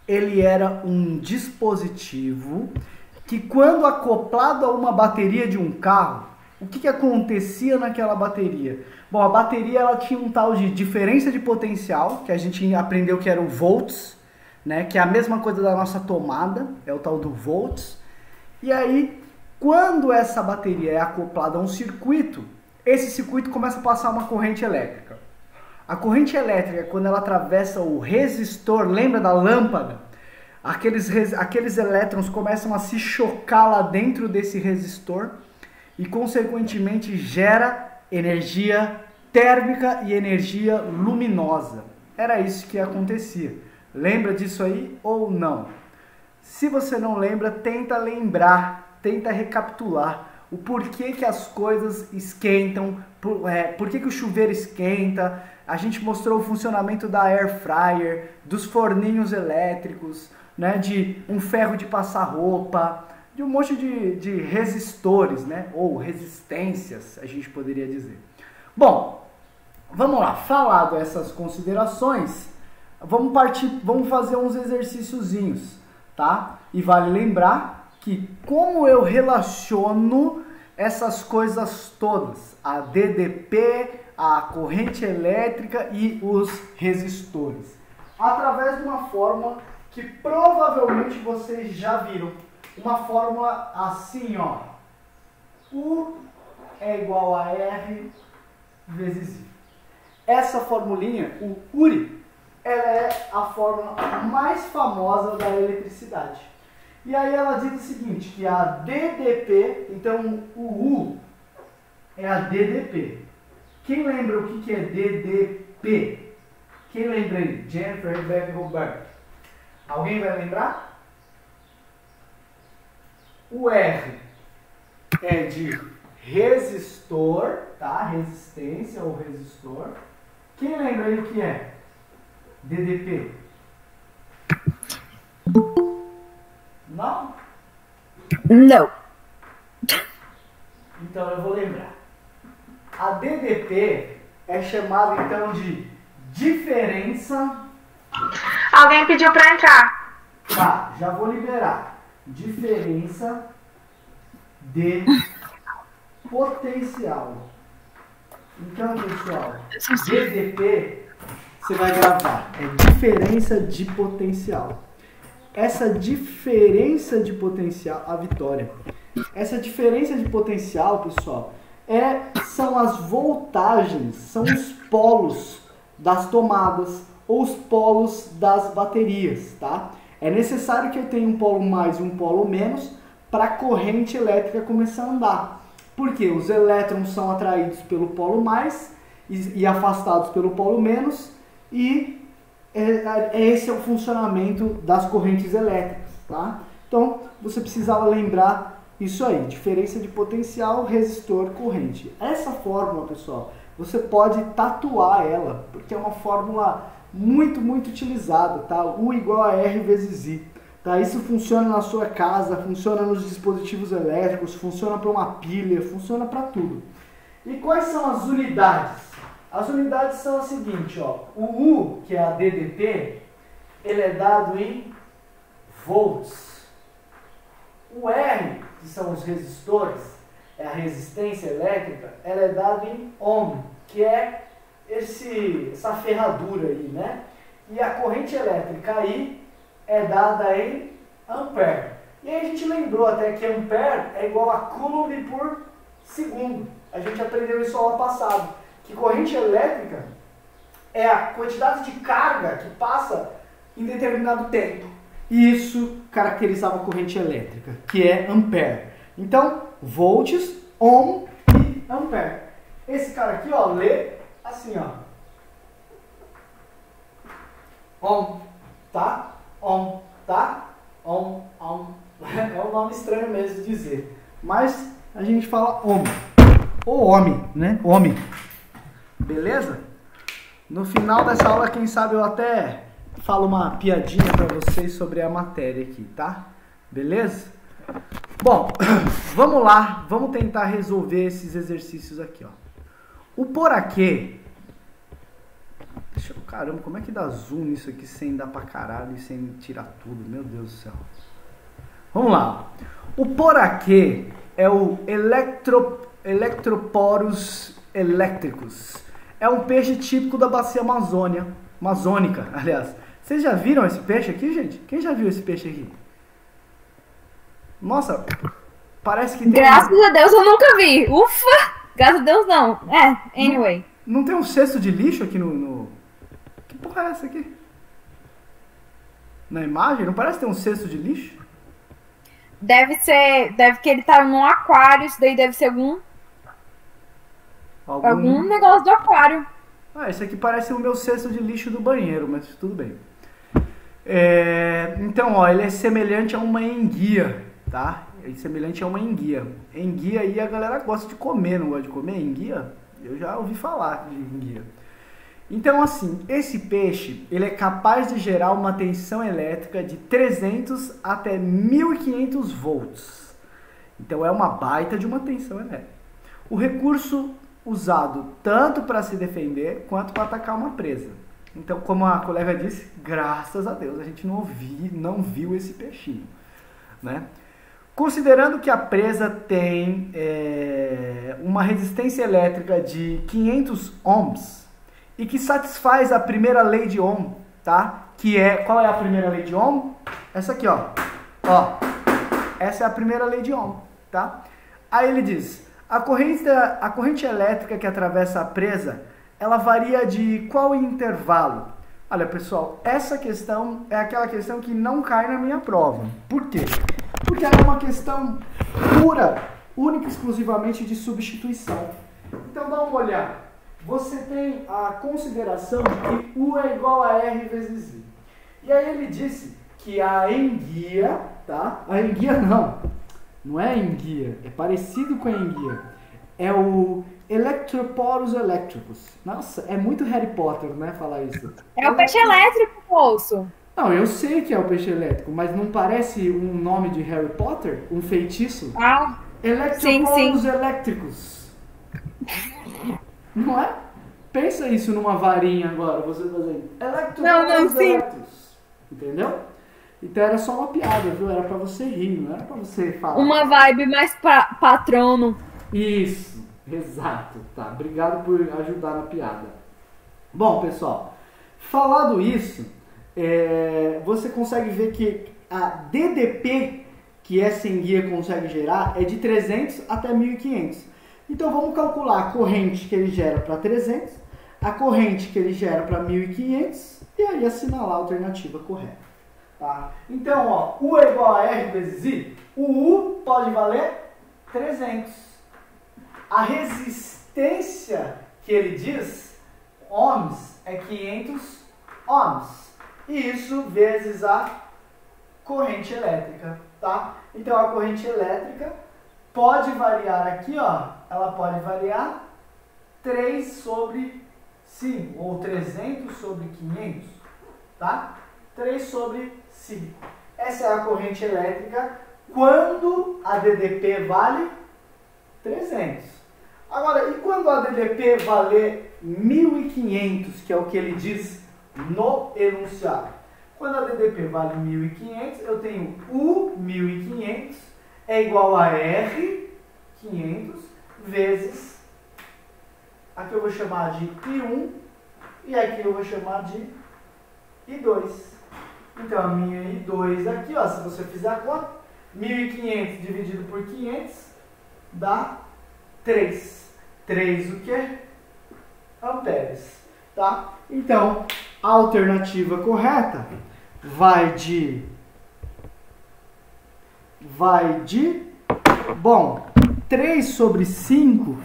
ele era um dispositivo que, quando acoplado a uma bateria de um carro, o que acontecia naquela bateria? Bom, a bateria ela tinha um tal de diferença de potencial, que a gente aprendeu que era o volts, né? Que é a mesma coisa da nossa tomada, é o tal do volts. E aí, quando essa bateria é acoplada a um circuito, esse circuito começa a passar uma corrente elétrica. A corrente elétrica, quando ela atravessa o resistor, lembra da lâmpada? Aqueles elétrons começam a se chocar lá dentro desse resistor e, consequentemente, gera energia térmica e energia luminosa. Era isso que acontecia. Lembra disso aí ou não? Se você não lembra, tenta lembrar, tenta recapitular o porquê que as coisas esquentam, por que o chuveiro esquenta. A gente mostrou o funcionamento da air fryer, dos forninhos elétricos, né, de um ferro de passar roupa, de um monte de resistores, né, ou resistências, a gente poderia dizer. Bom, vamos lá, falado essas considerações, vamos fazer uns exercíciozinhos, tá? E vale lembrar que como eu relaciono essas coisas todas, a DDP, a corrente elétrica e os resistores, através de uma fórmula que provavelmente vocês já viram, uma fórmula assim, ó, U é igual a R vezes I. Essa formulinha, o URI, ela é a fórmula mais famosa da eletricidade. E aí ela diz o seguinte, que a DDP, então o U é a DDP. Quem lembra o que é DDP? Quem lembra aí? Jennifer, Rebecca, Roberto. Alguém vai lembrar? O R é de resistor, tá? Resistência ou resistor. Quem lembra aí o que é DDP? Não? Não. Então eu vou lembrar. A DDP é chamada então de diferença. Alguém pediu para entrar. Tá, já vou liberar. Diferença de potencial. Então, pessoal, DDP, você vai gravar. É diferença de potencial. Essa diferença de potencial, a Vitória. Essa diferença de potencial, pessoal, são as voltagens, são os polos das tomadas ou os polos das baterias, tá? É necessário que eu tenha um polo mais e um polo menos para a corrente elétrica começar a andar. Porque os elétrons são atraídos pelo polo mais e afastados pelo polo menos, e esse é o funcionamento das correntes elétricas, tá? Então, você precisava lembrar isso aí, diferença de potencial, resistor, corrente. Essa fórmula, pessoal, você pode tatuar ela, porque é uma fórmula muito utilizada, tá? U igual a R vezes I. Tá? Isso funciona na sua casa, funciona nos dispositivos elétricos, funciona para uma pilha, funciona para tudo. E quais são as unidades? As unidades são as seguintes, ó. O U, que é a DDP, ele é dado em volts. O R, que são os resistores, é a resistência elétrica, ela é dada em ohm, que é essa ferradura aí, né? E a corrente elétrica aí é dada em ampere. E aí a gente lembrou até que ampere é igual a coulomb por segundo. A gente aprendeu isso aula passada. Que corrente elétrica é a quantidade de carga que passa em determinado tempo. E isso caracterizava a corrente elétrica, que é ampere. Então, volts, ohm e ampere. Esse cara aqui, ó, lê assim, ó. Ohm, tá? Ohm, tá? Ohm, ohm. É um nome estranho mesmo de dizer. Mas a gente fala ohm. Ou homem, né? Homem. Beleza? No final dessa aula, quem sabe eu até falo uma piadinha para vocês sobre a matéria aqui, tá? Beleza? Bom, vamos lá. Vamos tentar resolver esses exercícios aqui, ó. O porquê... Deixa eu Caramba, como é que dá zoom nisso aqui sem dar pra caralho e sem tirar tudo? Meu Deus do céu. Vamos lá. O poraquê é o Electroporus electricus. É um peixe típico da bacia amazônica, aliás. Vocês já viram esse peixe aqui, gente? Quem já viu esse peixe aqui? Nossa, parece que tem... Graças a Deus eu nunca vi. Ufa! Graças a Deus não. Anyway. Não tem um cesto de lixo aqui no... Que porra é essa aqui? Na imagem? Não parece ter um cesto de lixo? Deve que ele tá num aquário, isso daí deve ser algum negócio do aquário. Ah, esse aqui parece o meu cesto de lixo do banheiro, mas tudo bem. Então, ó, ele é semelhante a uma enguia, tá? Ele é semelhante a uma enguia. Enguia aí a galera gosta de comer, não gosta de comer enguia? Eu já ouvi falar de enguia. Então, assim, esse peixe, ele é capaz de gerar uma tensão elétrica de 300 até 1500 volts. Então, é uma baita de uma tensão elétrica. O recurso usado tanto para se defender quanto para atacar uma presa. Então, como a colega disse, graças a Deus a gente não viu esse peixinho, né? Considerando que a presa tem uma resistência elétrica de 500 ohms e que satisfaz a primeira lei de Ohm, tá? Qual é a primeira lei de Ohm? Essa aqui, ó. Essa é a primeira lei de Ohm, tá? Aí ele diz: a corrente elétrica que atravessa a presa, ela varia de qual intervalo? Olha, pessoal, essa questão é aquela questão que não cai na minha prova. Por quê? Porque ela é uma questão pura, única e exclusivamente de substituição. Então, dá uma olhada. Você tem a consideração de que U é igual a R vezes I. E aí ele disse que a enguia, tá? A enguia não é enguia, é parecido com a enguia. É o Electroporus electricus. Nossa, é muito Harry Potter, né, falar isso. É o peixe elétrico, moço. Não, eu sei que é o peixe elétrico, mas não parece um nome de Harry Potter? Um feitiço? Ah, Electroporus sim. electricus. Não é? Pensa isso numa varinha agora, você fazendo. Electroporus electricus. Entendeu? Então era só uma piada, viu? Era pra você rir, não era pra você falar. Uma vibe mais patrono. Isso, exato. Tá, obrigado por ajudar na piada. Bom, pessoal, falado isso, você consegue ver que a DDP que essa enguia consegue gerar é de 300 até 1500. Então vamos calcular a corrente que ele gera para 300, a corrente que ele gera para 1500 e aí assinalar a alternativa correta. Tá? Então, ó, U é igual a R vezes I, o U pode valer 300. A resistência que ele diz, ohms, é 500 ohms. E isso vezes a corrente elétrica, tá? Então a corrente elétrica pode variar aqui, ó, ela pode variar 3 sobre 5, ou 300 sobre 500, tá? 3 sobre 5. Essa é a corrente elétrica quando a DDP vale 300. Agora, e quando a DDP valer 1500, que é o que ele diz no enunciado? Quando a DDP vale 1500, eu tenho U 1500 é igual a R 500 vezes, aqui eu vou chamar de I1 e aqui eu vou chamar de I2. Então a minha I2 aqui, ó, se você fizer a conta, 1500 dividido por 500 dá 3. 3 o quê? Amperes, tá? Então, a alternativa correta vai de, bom, 3 sobre 5,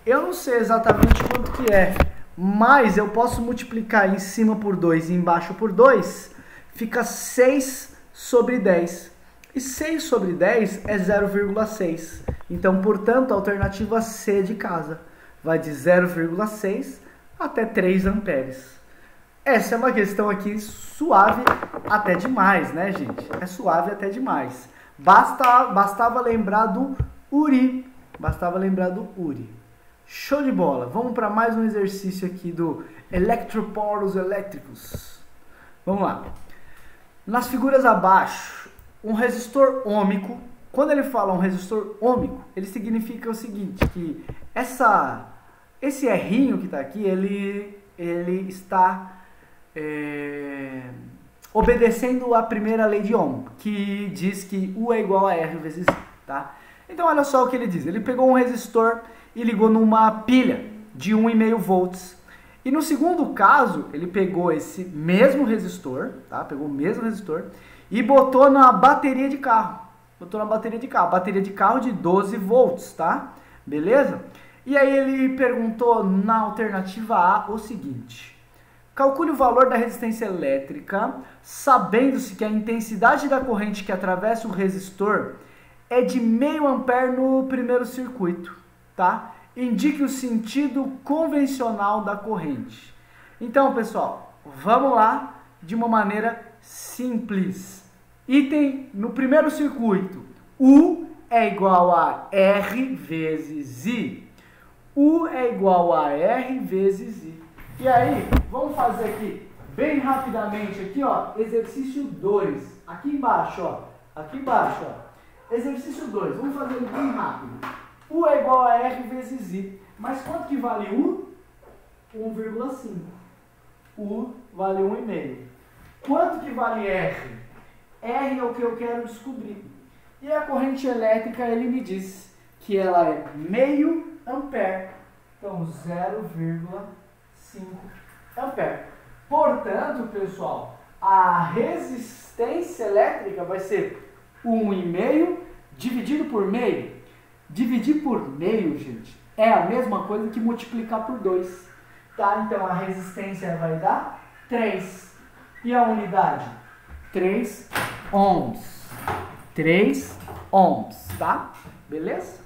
eu não sei exatamente quanto que é, mas eu posso multiplicar em cima por 2 e embaixo por 2, fica 6 sobre 10. E 6 sobre 10 é 0,6. Então, portanto, a alternativa C de casa vai de 0,6 até 3 amperes. Essa é uma questão aqui suave até demais, né, gente? É suave até demais. Bastava lembrar do Uri. Bastava lembrar do Uri. Show de bola. Vamos para mais um exercício aqui do eletroporos elétricos. Vamos lá. Nas figuras abaixo, um resistor ôhmico. Quando ele fala um resistor ôhmico, ele significa o seguinte, que esse errinho que está aqui, ele está obedecendo a primeira lei de Ohm, que diz que U é igual a R vezes I, tá? Então olha só o que ele diz. Ele pegou um resistor e ligou numa pilha de 1,5 volts. E no segundo caso, ele pegou esse mesmo resistor, tá? Pegou o mesmo resistor e botou na bateria de carro. Bateria de carro de 12 volts, tá? Beleza? E aí ele perguntou na alternativa A o seguinte: calcule o valor da resistência elétrica, sabendo-se que a intensidade da corrente que atravessa o resistor é de meio ampere no primeiro circuito, tá? Indique o sentido convencional da corrente. Então, pessoal, vamos lá de uma maneira simples. Item no primeiro circuito, U é igual a R vezes I. U é igual a R vezes I. E aí, vamos fazer aqui, bem rapidamente, aqui, ó, exercício 2. Aqui embaixo, ó. Exercício 2, vamos fazer ele bem rápido. U é igual a R vezes I. Mas quanto que vale U? 1,5. U vale 1,5. Quanto que vale R? R é o que eu quero descobrir. E a corrente elétrica, ele me diz que ela é meio ampere. Então, 0,5 ampere. Portanto, pessoal, a resistência elétrica vai ser 1,5 dividido por meio. Dividir por meio, gente, é a mesma coisa que multiplicar por 2. Tá? Então, a resistência vai dar 3. E a unidade? 3 ohms. 3 ohms, tá? Beleza?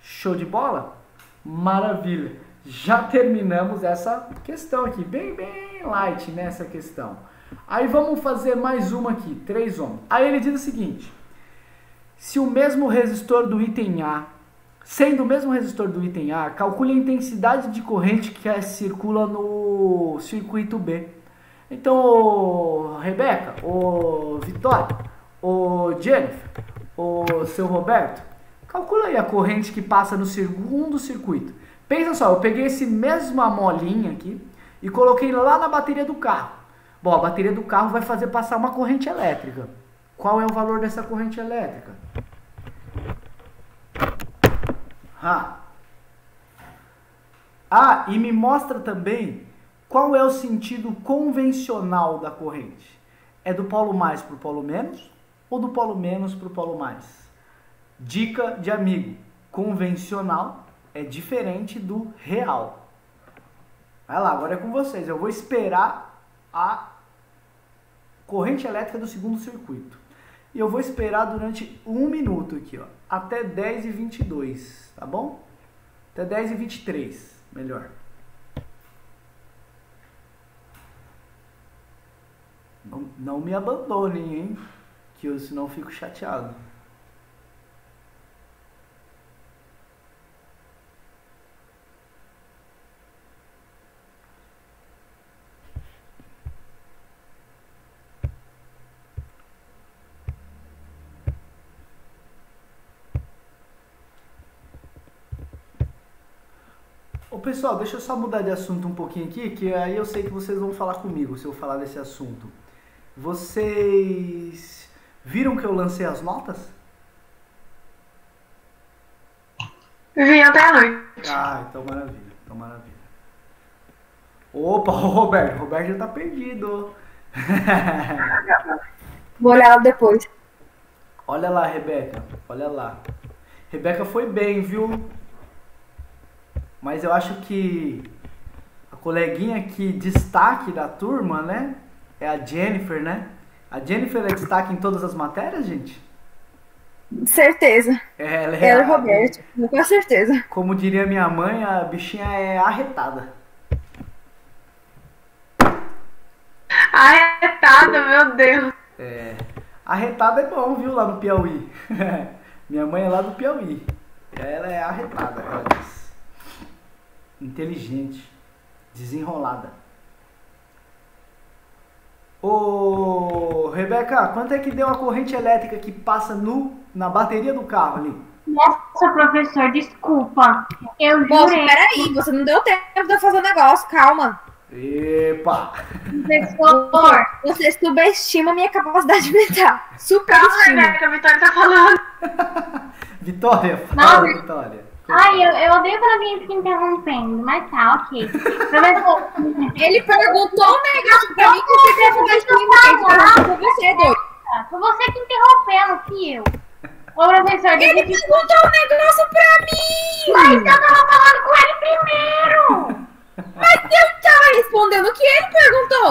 Show de bola? Maravilha. Já terminamos essa questão aqui. Bem light nessa questão. Aí vamos fazer mais uma aqui. 3 ohms. Aí ele diz o seguinte: se o mesmo resistor do item A, sendo o mesmo resistor do item A, calcule a intensidade de corrente que circula no circuito B. Então, ô Rebeca, ô Vitória, ô Jennifer, ô seu Roberto, calcula aí a corrente que passa no segundo circuito. Pensa só, eu peguei esse mesma molinha aqui e coloquei lá na bateria do carro. Bom, a bateria do carro vai fazer passar uma corrente elétrica. Qual é o valor dessa corrente elétrica? E me mostra também qual é o sentido convencional da corrente. É do polo mais para o polo menos ou do polo menos para o polo mais? Dica de amigo: convencional é diferente do real. Vai lá, agora é com vocês. Eu vou esperar a corrente elétrica do segundo circuito. E eu vou esperar durante 1 minuto aqui, ó, até 10h22, tá bom? Até 10h23, melhor. Não me abandonem, hein? Que eu senão fico chateado. Ô pessoal, deixa eu só mudar de assunto um pouquinho aqui, que aí eu sei que vocês vão falar comigo se eu falar desse assunto. Vocês viram que eu lancei as notas? Vi até a noite. Então maravilha, Opa, o Roberto já tá perdido. Vou olhar depois. Olha lá, Rebeca, olha lá. Rebeca foi bem, viu? Mas eu acho que a coleguinha que destaque da turma, né? É a Jennifer, né? A Jennifer é destaque em todas as matérias, gente? Certeza. Ela e o Roberto, com certeza. Como diria minha mãe, a bichinha é arretada. Arretada, meu Deus. Arretada é bom, viu, lá no Piauí. Minha mãe é lá do Piauí. Ela é arretada, ela diz. inteligente, desenrolada. Ô, Rebeca, quanto é que deu a corrente elétrica que passa na bateria do carro ali? Nossa, professor, desculpa. Eu Moço, jurei. peraí, você não deu tempo de eu fazer o negócio, calma. Epa! Professor, Você subestima a minha capacidade mental. Calma, Superestima. Rebeca, a Vitória tá falando. Vitória, fala, Não. Vitória. ai, eu odeio quando alguém fica interrompendo, mas tá, ok. Professor, Ele perguntou um negócio pra mim que você quer subestima. Quem falou foi você, doido. foi você que interrompeu, não fui eu. Ô, professor, Ele deixa eu... perguntou um negócio pra mim. Mas eu tava falando com ele primeiro. Mas eu tava respondendo o que ele perguntou.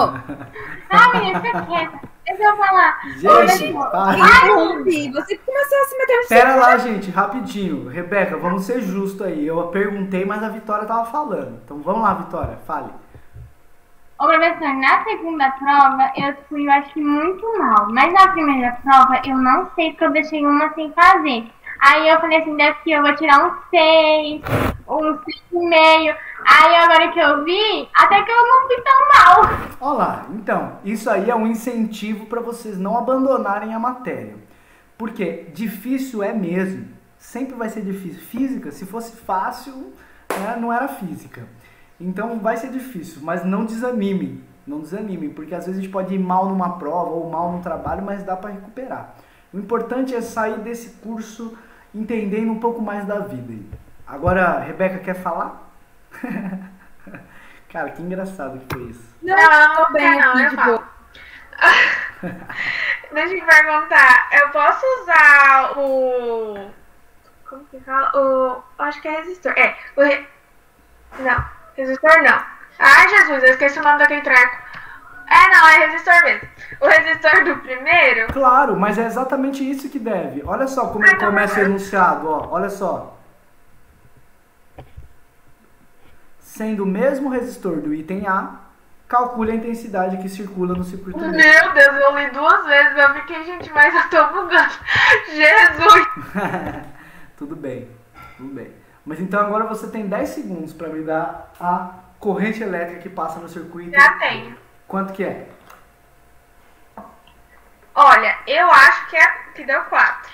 Ah, menina, fica quieta. Deixa eu falar. Ô, Gente, professor, para. Interrompi. Você começou a se meter no Pera lá, gente, rapidinho. Rebeca, vamos ser justos aí. Eu perguntei, mas a Vitória tava falando. Então vamos lá, Vitória, fale. Ô, professor, na segunda prova eu fui, eu acho que muito mal. Mas na primeira prova eu não sei porque eu deixei uma sem fazer. Aí eu falei assim, daqui eu vou tirar um 6, um 6,5. Aí agora que eu vi, até que eu não fui tão mal. Olha lá, então, isso aí é um incentivo para vocês não abandonarem a matéria. Porque difícil é mesmo. Sempre vai ser difícil. Física, se fosse fácil, né, não era física. Então vai ser difícil, mas não desanimem. Não desanimem, porque às vezes a gente pode ir mal numa prova ou mal no trabalho, mas dá para recuperar. O importante é sair desse curso entendendo um pouco mais da vida. Agora, Rebeca, quer falar? Cara, que engraçado que foi isso. Não, tô bem não, aqui eu de falo. boa. Deixa eu te perguntar, eu posso usar o... Como que fala? Acho que é resistor. Não, resistor não. Ai, Jesus, eu esqueci o nome daquele treco. Não, é resistor mesmo. O resistor do primeiro... Claro, mas é exatamente isso que deve. Olha só como ele começa o enunciado, ó. Olha só. Sendo o mesmo resistor do item A, calcule a intensidade que circula no circuito Meu elétrico. Deus, eu li 2 vezes, eu fiquei, gente, mas eu tô bugando. Jesus! Tudo bem, tudo bem. Mas então agora você tem 10 segundos para me dar a corrente elétrica que passa no circuito. Já tenho. Quanto que é? Olha, eu acho que deu 4.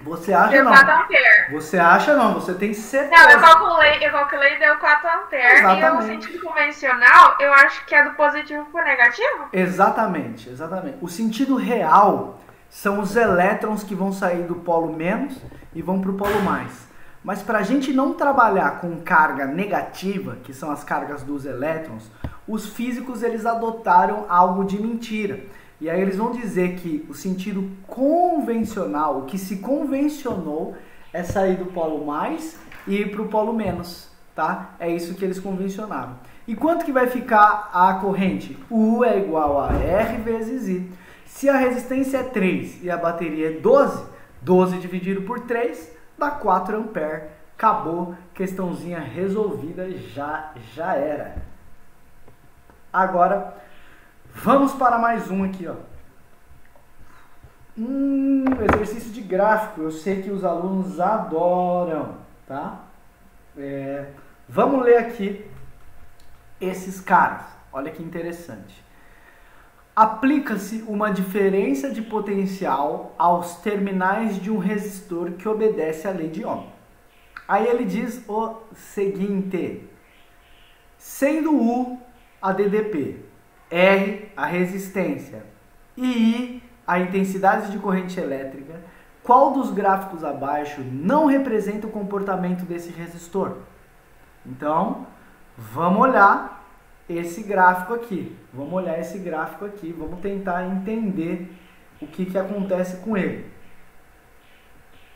Você acha Deu não? 4 amperes. Você acha não, você tem Não, certeza. eu calculei e deu 4 amperes. E o Exatamente. sentido convencional, eu acho que é do positivo pro negativo. Exatamente, exatamente. O sentido real são os elétrons que vão sair do polo menos e vão para o polo mais. Mas para a gente não trabalhar com carga negativa, que são as cargas dos elétrons, os físicos eles adotaram algo de mentira. E aí eles vão dizer que o sentido convencional, o que se convencionou, é sair do polo mais e ir para o polo menos, tá? É isso que eles convencionaram. E quanto que vai ficar a corrente? U é igual a R vezes I. Se a resistência é 3 e a bateria é 12, 12 dividido por 3 dá 4 amperes. Acabou, questãozinha resolvida, já era. Agora, vamos para mais um aqui, ó. Exercício de gráfico. Eu sei que os alunos adoram, tá? Vamos ler aqui esses caras. Olha que interessante. Aplica-se uma diferença de potencial aos terminais de um resistor que obedece à lei de Ohm. Aí ele diz o seguinte: sendo U a DDP, R a resistência e I a intensidade de corrente elétrica, qual dos gráficos abaixo não representa o comportamento desse resistor? Então, vamos olhar esse gráfico aqui. Vamos tentar entender o que acontece com ele.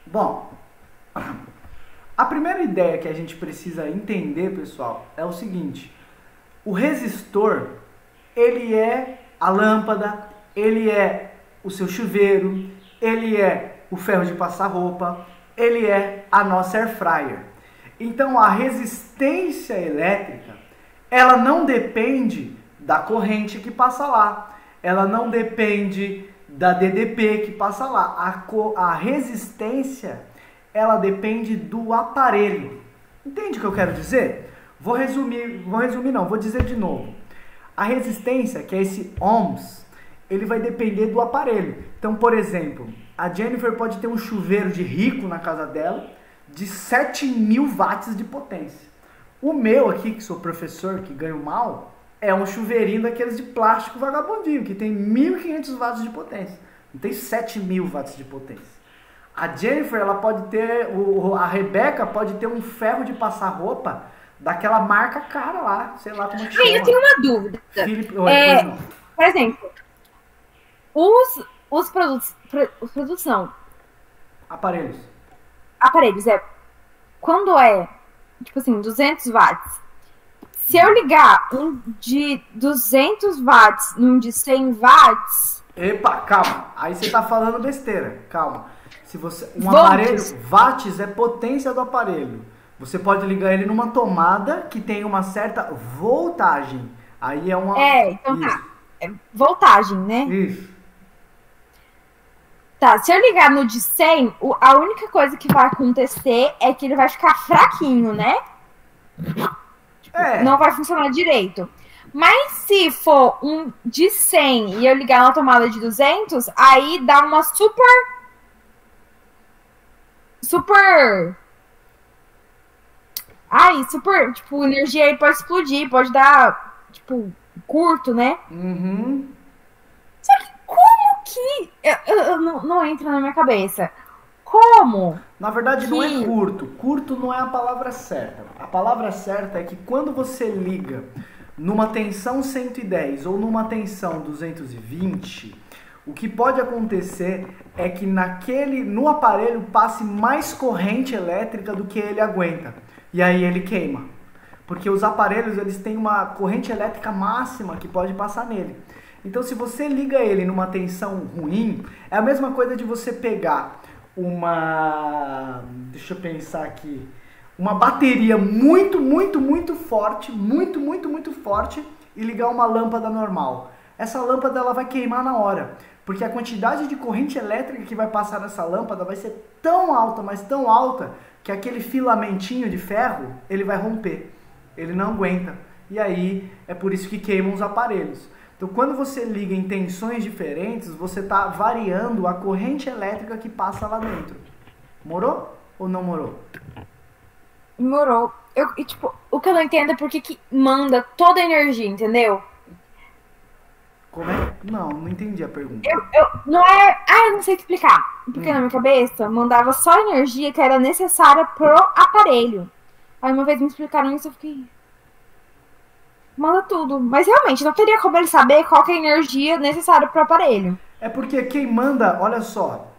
Bom, a primeira ideia que a gente precisa entender, pessoal, é o seguinte: o resistor, ele é a lâmpada, ele é o seu chuveiro, ele é o ferro de passar roupa, ele é a nossa air fryer. Então a resistência elétrica, ela não depende da corrente que passa lá, ela não depende da DDP que passa lá. A resistência, ela depende do aparelho. Entende o que eu quero dizer? Vou resumir não, vou dizer de novo. A resistência, que é esse ohms, ele vai depender do aparelho. Então, por exemplo, a Jennifer pode ter um chuveiro de rico na casa dela de 7.000 watts de potência. O meu aqui, que sou professor, que ganho mal, é um chuveirinho daqueles de plástico vagabundinho, que tem 1.500 watts de potência. Não tem 7.000 watts de potência. A Jennifer, ela pode ter, a Rebeca pode ter um ferro de passar roupa daquela marca cara lá, sei lá como é que chama. Eu tenho uma dúvida. Por exemplo, os produtos não. Aparelhos. Aparelhos, quando é, tipo assim, 200 watts, se eu ligar um de 200 watts num de 100 watts... Epa, calma. Aí você tá falando besteira. Calma. Se você, volts. Aparelho, watts é potência do aparelho. Você pode ligar ele numa tomada que tem uma certa voltagem. Aí é uma... então isso. Tá. É voltagem, né? Isso. Tá, se eu ligar no de 100, a única coisa que vai acontecer é que ele vai ficar fraquinho, né? Não vai funcionar direito. Mas se for um de 100 e eu ligar na tomada de 200, aí dá uma super... tipo, energia aí pode explodir, pode dar, tipo, curto, né? Uhum. Só que como que... não entra na minha cabeça. Como? Na verdade, não é curto. Curto não é a palavra certa. A palavra certa é que quando você liga numa tensão 110 ou numa tensão 220, o que pode acontecer é que no aparelho passe mais corrente elétrica do que ele aguenta. E aí ele queima. Porque os aparelhos, eles têm uma corrente elétrica máxima que pode passar nele. Então, se você liga ele numa tensão ruim, é a mesma coisa de você pegar deixa eu pensar aqui, uma bateria muito forte, muito forte, e ligar uma lâmpada normal. Essa lâmpada, ela vai queimar na hora, porque a quantidade de corrente elétrica que vai passar nessa lâmpada vai ser tão alta, mas tão alta, que aquele filamentinho de ferro, ele vai romper, ele não aguenta, e aí é por isso que queimam os aparelhos. Então, quando você liga em tensões diferentes, você está variando a corrente elétrica que passa lá dentro. Morou ou não morou? Morou. Tipo, o que eu não entendo é por que manda toda a energia, entendeu? Como é? Não entendi a pergunta. Não é... eu não sei explicar. Porque na minha cabeça, mandava só a energia que era necessária pro aparelho. Aí uma vez me explicaram isso, eu fiquei... Manda tudo. Mas realmente, não teria como ele saber qual que é a energia necessária pro aparelho. É porque quem manda, olha só,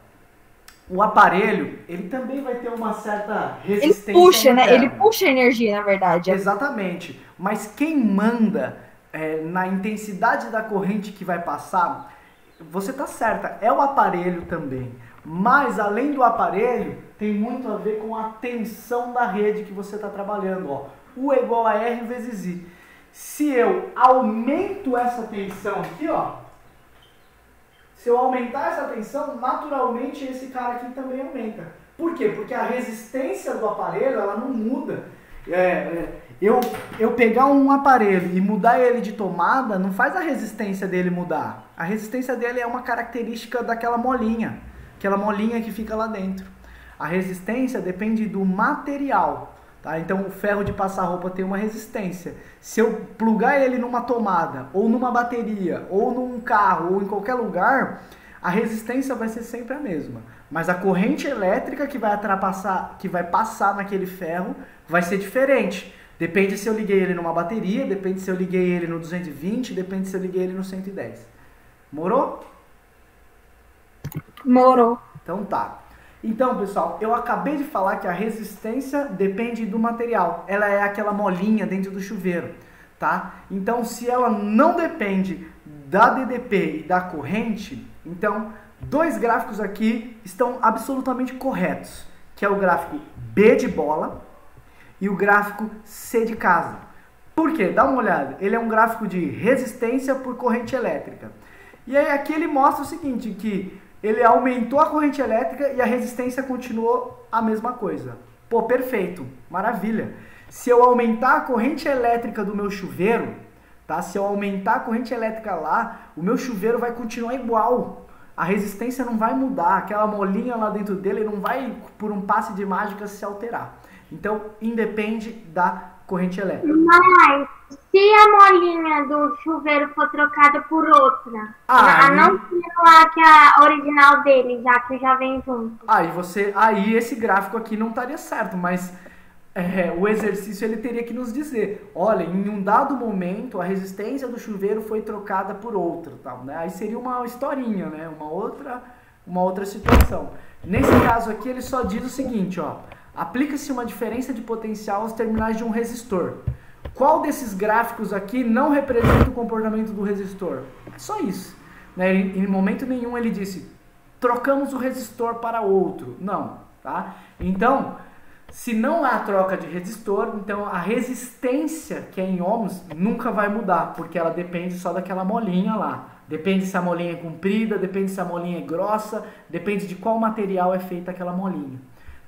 o aparelho, ele também vai ter uma certa resistência. Ele puxa, interna. Né? Ele puxa a energia, na verdade. Exatamente. Mas quem manda na intensidade da corrente que vai passar, você tá certa, é o aparelho também. Mas, além do aparelho, tem muito a ver com a tensão da rede que você está trabalhando. Ó. U é igual a R vezes I. Se eu aumento essa tensão aqui, ó, se eu aumentar essa tensão, naturalmente esse cara aqui também aumenta. Por quê? Porque a resistência do aparelho, ela não muda. Eu pegar um aparelho e mudar ele de tomada, não faz a resistência dele mudar. A resistência dele é uma característica daquela molinha que fica lá dentro. A resistência depende do material. Tá? Então o ferro de passar roupa tem uma resistência. Se eu plugar ele numa tomada, ou numa bateria, ou num carro, ou em qualquer lugar, a resistência vai ser sempre a mesma. Mas a corrente elétrica que vai passar naquele ferro vai ser diferente. Depende se eu liguei ele numa bateria, depende se eu liguei ele no 220, depende se eu liguei ele no 110. Morou? Morou. Então tá. Então, pessoal, eu acabei de falar que a resistência depende do material. Ela é aquela molinha dentro do chuveiro, tá? Então, se ela não depende da DDP e da corrente, então, dois gráficos aqui estão absolutamente corretos, que é o gráfico B de bola e o gráfico C de casa. Por quê? Dá uma olhada. Ele é um gráfico de resistência por corrente elétrica. E aí, aqui ele mostra o seguinte, que ele aumentou a corrente elétrica e a resistência continuou a mesma coisa. Pô, perfeito, maravilha. Se eu aumentar a corrente elétrica do meu chuveiro, tá? Se eu aumentar a corrente elétrica lá, o meu chuveiro vai continuar igual. A resistência não vai mudar, aquela molinha lá dentro dele não vai, por um passe de mágica, se alterar. Então, independe da corrente elétrica. Mas, se a molinha do chuveiro for trocada por outra, não sendo lá que a original dele, já que já vem junto. Aí esse gráfico aqui não estaria certo, mas o exercício ele teria que nos dizer, olha, em um dado momento a resistência do chuveiro foi trocada por outra, tal, né? Aí seria uma historinha, né? Uma outra situação. Nesse caso aqui ele só diz o seguinte, ó, aplica-se uma diferença de potencial aos terminais de um resistor. Qual desses gráficos aqui não representa o comportamento do resistor? É só isso, né? Em momento nenhum ele disse, trocamos o resistor para outro. Não, tá? Então, se não há troca de resistor, então a resistência, que é em ohms, nunca vai mudar, porque ela depende só daquela molinha lá. Depende se a molinha é comprida, depende se a molinha é grossa, depende de qual material é feita aquela molinha.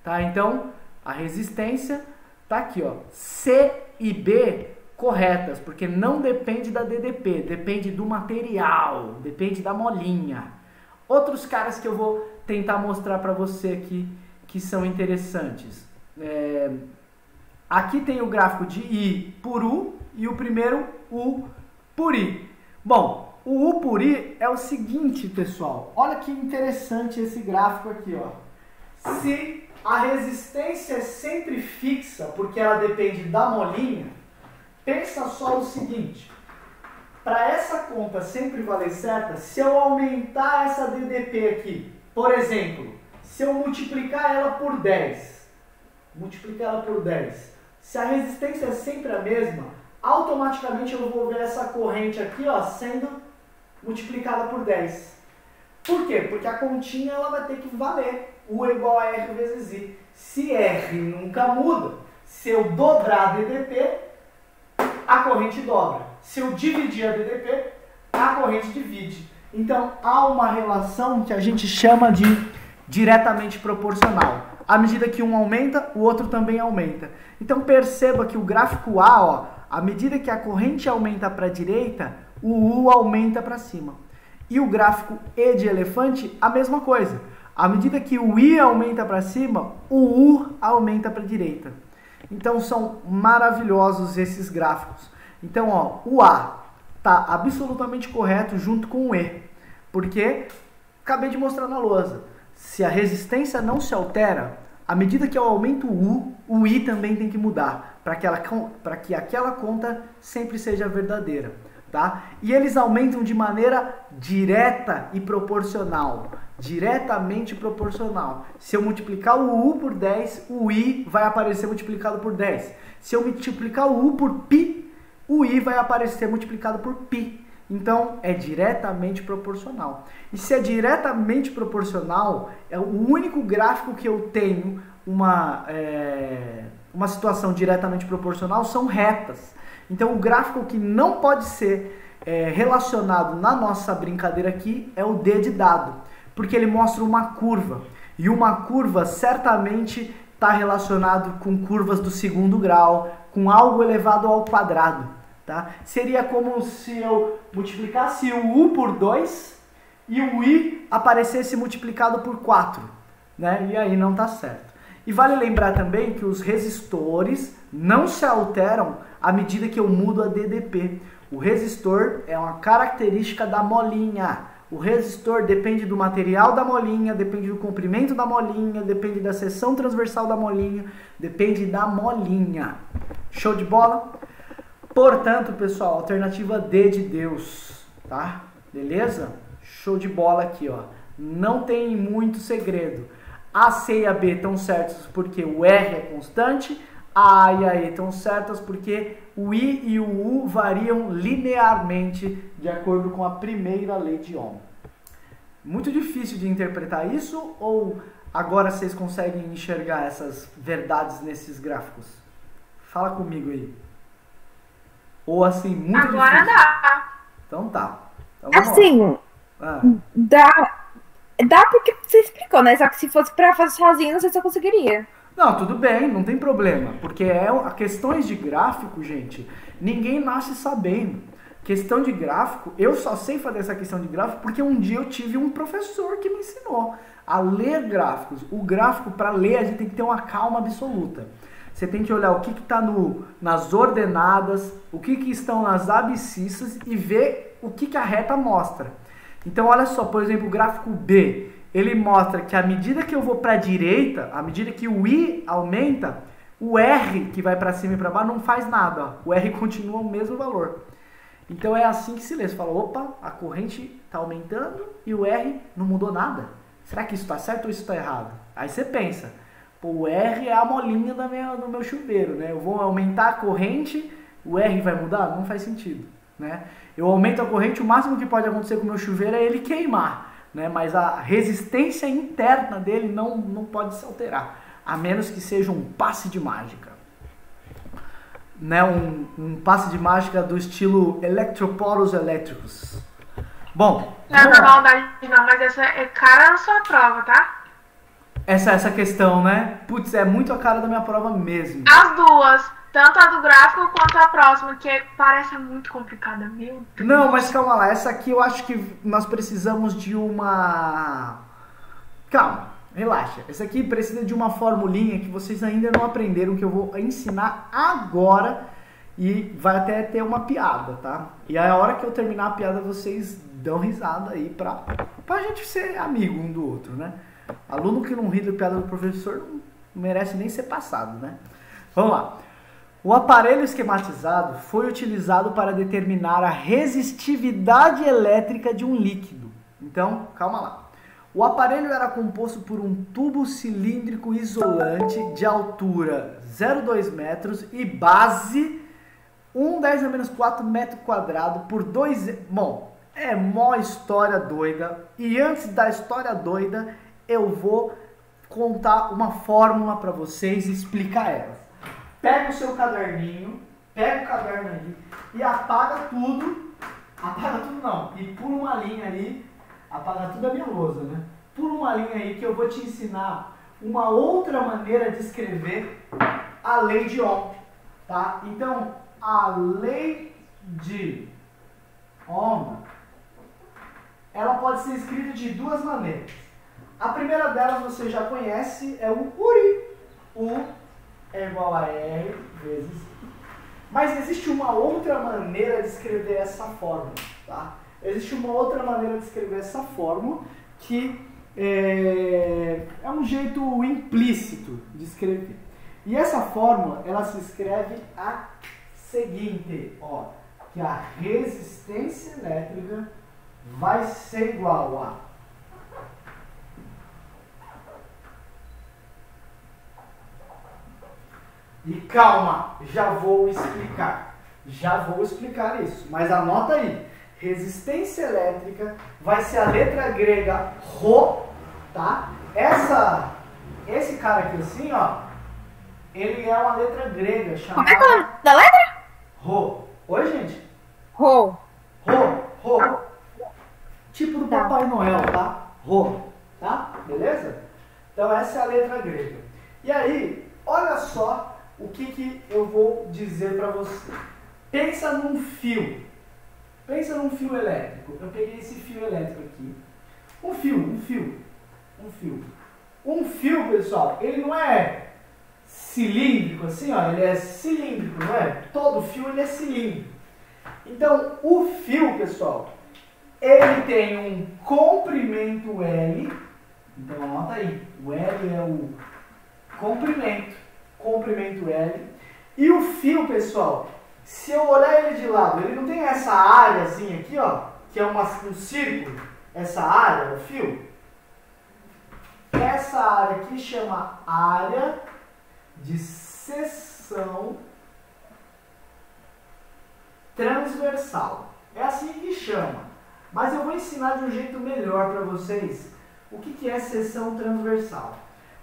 Tá? Então, a resistência tá aqui, ó, C e B corretas, porque não depende da DDP, depende do material, depende da molinha. Outros caras que eu vou tentar mostrar para você aqui que são interessantes. Aqui tem o gráfico de I por U e o primeiro U por I. Bom, o U por I é o seguinte, pessoal. Olha que interessante esse gráfico aqui, ó. Se a resistência é sempre fixa, porque ela depende da molinha, pensa só o seguinte. Para essa conta sempre valer certa, se eu aumentar essa DDP aqui, por exemplo, se eu multiplicar ela por 10, se a resistência é sempre a mesma, automaticamente eu vou ver essa corrente aqui, ó, sendo multiplicada por 10. Por quê? Porque a continha ela vai ter que valer. U é igual a R vezes I. Se R nunca muda, se eu dobrar a DDP, a corrente dobra. Se eu dividir a DDP, a corrente divide. Então, há uma relação que a gente chama de diretamente proporcional. À medida que um aumenta, o outro também aumenta. Então, perceba que o gráfico A, ó, à medida que a corrente aumenta para a direita, o U aumenta para cima. E o gráfico E de elefante, a mesma coisa. À medida que o I aumenta para cima, o U aumenta para a direita. Então, são maravilhosos esses gráficos. Então, ó, o A está absolutamente correto junto com o E. Porque, acabei de mostrar na lousa, se a resistência não se altera, à medida que eu aumento o U, o I também tem que mudar, para que aquela conta sempre seja verdadeira. Tá? E eles aumentam de maneira direta e proporcional. Diretamente proporcional. Se eu multiplicar o U por 10, o I vai aparecer multiplicado por 10. Se eu multiplicar o U por π, o I vai aparecer multiplicado por π. Então, é diretamente proporcional. E se é diretamente proporcional, é o único gráfico que eu tenho uma situação diretamente proporcional são retas. Então, o gráfico que não pode ser relacionado na nossa brincadeira aqui é o D de dado, porque ele mostra uma curva. E uma curva certamente está relacionado com curvas do segundo grau, com algo elevado ao quadrado. Tá? Seria como se eu multiplicasse o U por 2 e o I aparecesse multiplicado por 4. Né? E aí não está certo. E vale lembrar também que os resistores não se alteram à medida que eu mudo a DDP. O resistor é uma característica da molinha. O resistor depende do material da molinha, depende do comprimento da molinha, depende da seção transversal da molinha, depende da molinha. Show de bola? Portanto, pessoal, alternativa D de Deus, tá? Beleza? Show de bola aqui, ó. Não tem muito segredo. A C e a B estão certos porque o R é constante, a A e a E estão certas porque o I e o U variam linearmente de acordo com a primeira lei de Ohm. Muito difícil de interpretar isso ou agora vocês conseguem enxergar essas verdades nesses gráficos? Fala comigo aí. Ou assim, muito agora difícil? Dá. Então tá. Então, assim, dá porque você explicou, né? Só que se fosse pra fazer sozinho, não sei se eu conseguiria. Não, tudo bem, não tem problema, porque questões de gráfico, gente, ninguém nasce sabendo. Questão de gráfico, eu só sei fazer essa questão de gráfico porque um dia eu tive um professor que me ensinou a ler gráficos. O gráfico, para ler, a gente tem que ter uma calma absoluta. Você tem que olhar o que está nas ordenadas, o que estão nas abscissas e ver o que a reta mostra. Então, olha só, por exemplo, o gráfico B, ele mostra que à medida que eu vou para a direita, à medida que o I aumenta, o R que vai para cima e para baixo não faz nada. Ó. O R continua o mesmo valor. Então é assim que se lê. Você fala, opa, a corrente está aumentando e o R não mudou nada. Será que isso está certo ou isso está errado? Aí você pensa, pô, o R é a molinha do meu chuveiro, né? Eu vou aumentar a corrente, o R vai mudar? Não faz sentido, né? Eu aumento a corrente, o máximo que pode acontecer com o meu chuveiro é ele queimar, né? Mas a resistência interna dele não pode se alterar, a menos que seja um passe de mágica. Né, um passe de mágica do estilo eletroporos elétricos. Bom, não é maldade não, mas essa é cara na sua prova, tá? Essa questão, né? Putz, é muito a cara da minha prova mesmo. As duas, tanto a do gráfico quanto a próxima, que parece muito complicada, meu Deus. Não, mas calma lá, essa aqui eu acho que nós precisamos de uma... Calma. Relaxa, essa aqui precisa de uma formulinha que vocês ainda não aprenderam, que eu vou ensinar agora e vai até ter uma piada, tá? E aí, a hora que eu terminar a piada, vocês dão risada aí pra gente ser amigo um do outro, né? Aluno que não ri da piada do professor não merece nem ser passado, né? Vamos lá. O aparelho esquematizado foi utilizado para determinar a resistividade elétrica de um líquido. Então, calma lá. O aparelho era composto por um tubo cilíndrico isolante de altura 0,2 metros e base 1/10⁻⁴ metro quadrado por 2... Bom, é mó história doida. E antes da história doida, eu vou contar uma fórmula para vocês e explicar ela. Pega o seu caderninho, pega o caderno aí e apaga tudo. Apaga tudo não, e pula uma linha aí. Apagar tudo a minha lousa, né? Pula uma linha aí que eu vou te ensinar uma outra maneira de escrever a lei de Ohm, tá? Então, a lei de Ohm, ela pode ser escrita de duas maneiras. A primeira delas você já conhece, é o URI. U é igual a R vezes I. Mas existe uma outra maneira de escrever essa fórmula, tá? Existe uma outra maneira de escrever essa fórmula que é um jeito implícito de escrever. E essa fórmula, ela se escreve a seguinte, ó, que a resistência elétrica vai ser igual a E calma, já vou explicar isso, mas anota aí. Resistência elétrica vai ser a letra grega Rho, tá? Esse cara aqui assim, ó, ele é uma letra grega chamada... Como é que é o nome da letra? Rho. Oi, gente? Rho. Rho. Tipo do Papai Noel, tá? Rho, tá? Beleza? Então essa é a letra grega. E aí, olha só o que eu vou dizer pra você. Pensa num fio. Pensa num fio elétrico. Eu peguei esse fio elétrico aqui. Um fio, pessoal, ele não é cilíndrico assim, ó. Ele é cilíndrico, não é? Todo fio ele é cilíndrico. Então, o fio, pessoal, ele tem um comprimento L. Então, anota aí. O L é o comprimento L. E o fio, pessoal, se eu olhar ele de lado, ele não tem essa áreazinha aqui, ó, que é um círculo, essa área, o fio. Essa área aqui chama área de seção transversal. É assim que chama. Mas eu vou ensinar de um jeito melhor para vocês o que é seção transversal.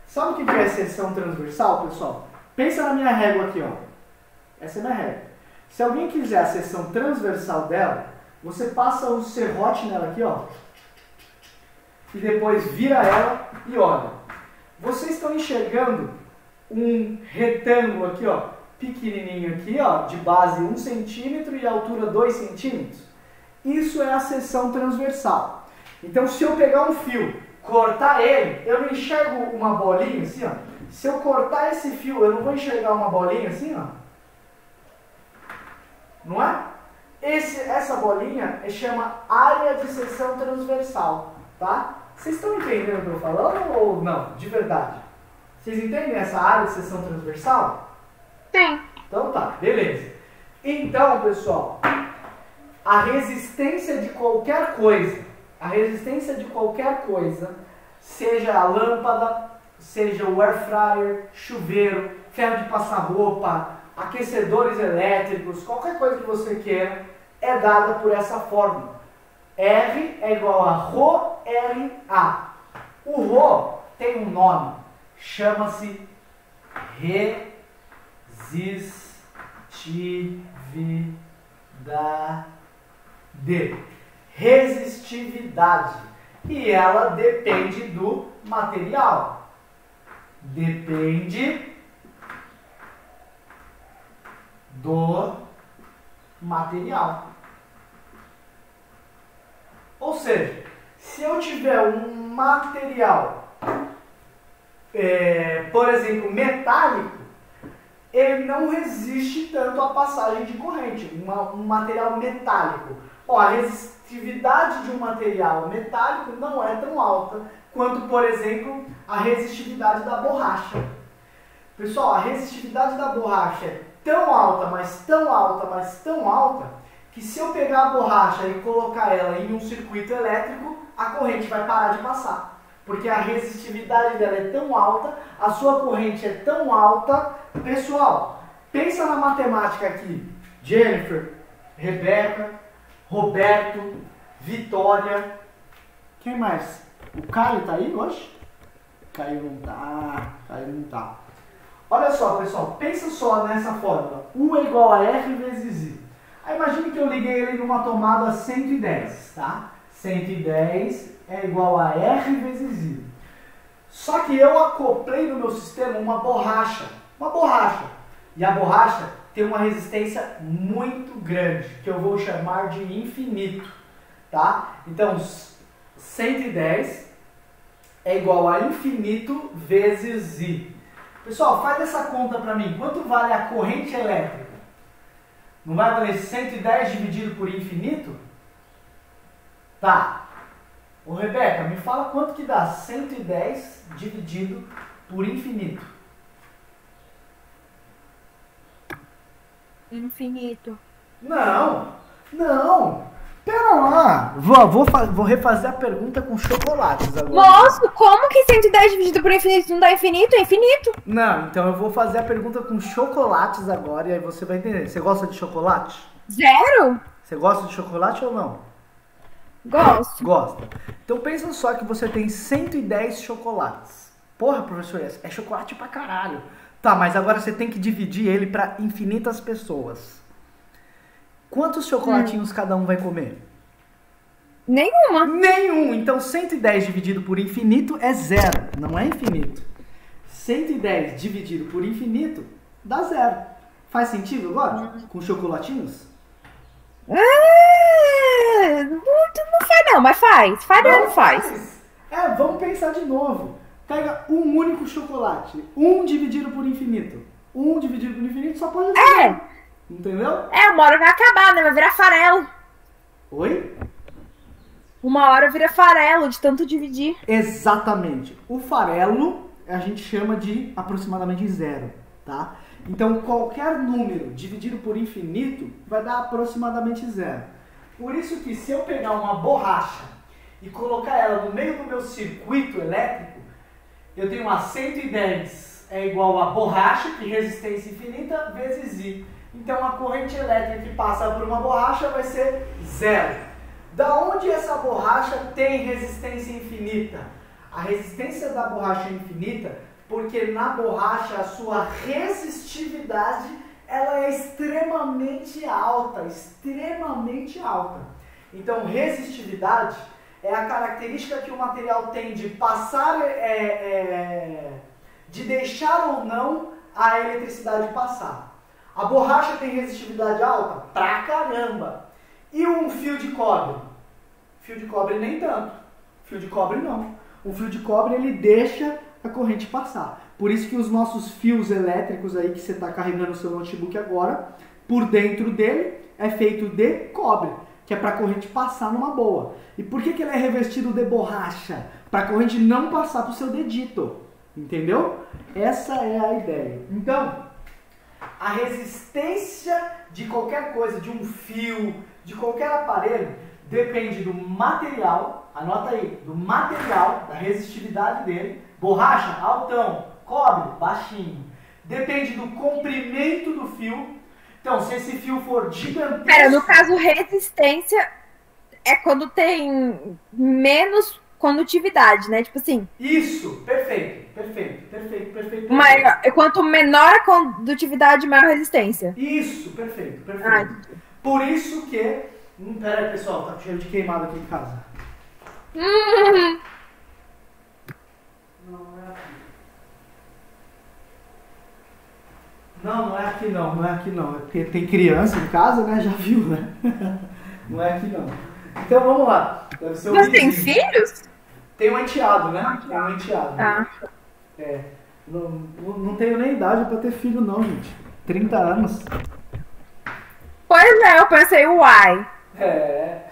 Sabe o que é seção transversal, pessoal? Pensa na minha régua aqui, ó. Essa é a minha régua. Se alguém quiser a seção transversal dela, você passa o serrote nela aqui, ó. E depois vira ela e olha. Vocês estão enxergando um retângulo aqui, ó, pequenininho aqui, ó, de base 1 centímetro e altura 2 centímetros. Isso é a seção transversal. Então, se eu pegar um fio, cortar ele, eu não enxergo uma bolinha assim, ó. Se eu cortar esse fio, eu não vou enxergar uma bolinha assim, ó. Não é? Essa bolinha chama área de seção transversal, tá? Vocês estão entendendo o que eu estou falando ou não? De verdade. Vocês entendem essa área de seção transversal? Sim. Então tá, beleza. Então, pessoal, a resistência de qualquer coisa, seja a lâmpada, seja o air fryer, chuveiro, ferro de passar roupa, aquecedores elétricos, qualquer coisa que você queira, é dada por essa fórmula. R é igual a ρRA. O ρ tem um nome, chama-se resistividade. E ela depende do material. Depende do material. Ou seja, se eu tiver um material, por exemplo, metálico, ele não resiste tanto à passagem de corrente. Um material metálico. Ó, a resistividade de um material metálico não é tão alta quanto, por exemplo, a resistividade da borracha. Pessoal, a resistividade da borracha é tão alta, mas tão alta, mas tão alta, que se eu pegar a borracha e colocar ela em um circuito elétrico, a corrente vai parar de passar. Porque a resistividade dela é tão alta, a sua corrente é tão alta. Pessoal, pensa na matemática aqui. Jennifer, Rebeca, Roberto, Vitória. Quem mais? O Caio tá aí hoje? Caio não tá. Olha só, pessoal, pensa só nessa fórmula. U é igual a R vezes I. Aí imagine que eu liguei ele numa tomada 110, tá? 110 é igual a R vezes I. Só que eu acoplei no meu sistema uma borracha. E a borracha tem uma resistência muito grande, que eu vou chamar de infinito, tá? Então, 110 é igual a infinito vezes I. Pessoal, faz essa conta para mim. Quanto vale a corrente elétrica? Não vai valer 110 dividido por infinito? Tá. Ô Rebeca, me fala quanto que dá 110 dividido por infinito. Infinito. Não. Pera lá. Vou refazer a pergunta com chocolates agora. Moço, como que 110 dividido por infinito não dá infinito? É infinito. Não, então eu vou fazer a pergunta com chocolates agora e aí você vai entender. Você gosta de chocolate? Zero? Você gosta de chocolate ou não? Gosto. Gosta. Então pensa só que você tem 110 chocolates. Porra, professor, é chocolate pra caralho. Tá, mas agora você tem que dividir ele para infinitas pessoas. Quantos chocolatinhos cada um vai comer? Nenhuma. Nenhum. Então 110 dividido por infinito é zero. Não é infinito. 110 dividido por infinito dá zero. Faz sentido agora? Com chocolatinhos? Não faz não, mas faz. Não faz. Vamos pensar de novo. Pega um único chocolate. 1 dividido por infinito. 1 dividido por infinito só pode ser. Entendeu? Uma hora vai acabar, né? Vai virar farelo. Oi? Uma hora vira farelo de tanto dividir. Exatamente. O farelo a gente chama de aproximadamente zero, tá? Então qualquer número dividido por infinito vai dar aproximadamente zero. Por isso que se eu pegar uma borracha e colocar ela no meio do meu circuito elétrico, eu tenho uma 110 é igual a borracha, que resistência infinita, vezes I. Então a corrente elétrica que passa por uma borracha vai ser zero. Da onde essa borracha tem resistência infinita? A resistência da borracha é infinita porque na borracha a sua resistividade ela é extremamente alta, Então resistividade é a característica que o material tem de passar de deixar ou não a eletricidade passar. A borracha tem resistividade alta? Pra caramba! E um fio de cobre? Fio de cobre nem tanto. Fio de cobre não. O fio de cobre ele deixa a corrente passar. Por isso que os nossos fios elétricos aí que você está carregando o seu notebook agora, por dentro dele é feito de cobre, que é para a corrente passar numa boa. E por que ele é revestido de borracha? Para a corrente não passar para o seu dedito. Entendeu? Essa é a ideia. Então, a resistência de qualquer coisa, de um fio, de qualquer aparelho, depende do material, anota aí, do material, da resistividade dele. Borracha, altão, cobre, baixinho. Depende do comprimento do fio. Então, se esse fio for gigantesco... Pera, no caso, resistência é quando tem menos condutividade, né? Tipo assim... Isso, perfeito. Quanto menor a condutividade, maior a resistência. Isso, perfeito. Ai. Por isso que... Pera aí, pessoal, tá cheio de queimado aqui em casa. Não é aqui não. É porque tem criança em casa, né? Já viu, né? Não é aqui não. Então vamos lá. Deve ser Você tem filhos? Tem um enteado, né? Tem um enteado. Ah. É. Não tenho nem idade pra ter filho não, gente. 30 anos. Pois é, eu pensei, uai. É.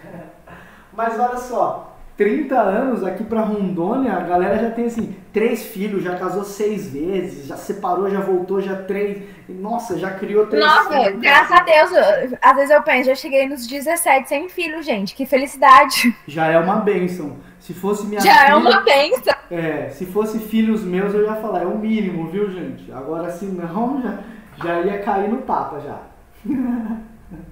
Mas olha só. 30 anos aqui pra Rondônia, a galera já tem assim, 3 filhos, já casou 6 vezes, já separou, já voltou, já 3. Nossa, já criou 3 Nossa, filhos. graças a Deus, às vezes eu penso, já cheguei nos 17 sem filho, gente. Que felicidade. Já é uma bênção. Se fosse minha Já filha, é uma bênção. se fosse filhos meus, eu ia falar, é o mínimo, viu, gente? Agora se não, já ia cair no tapa já.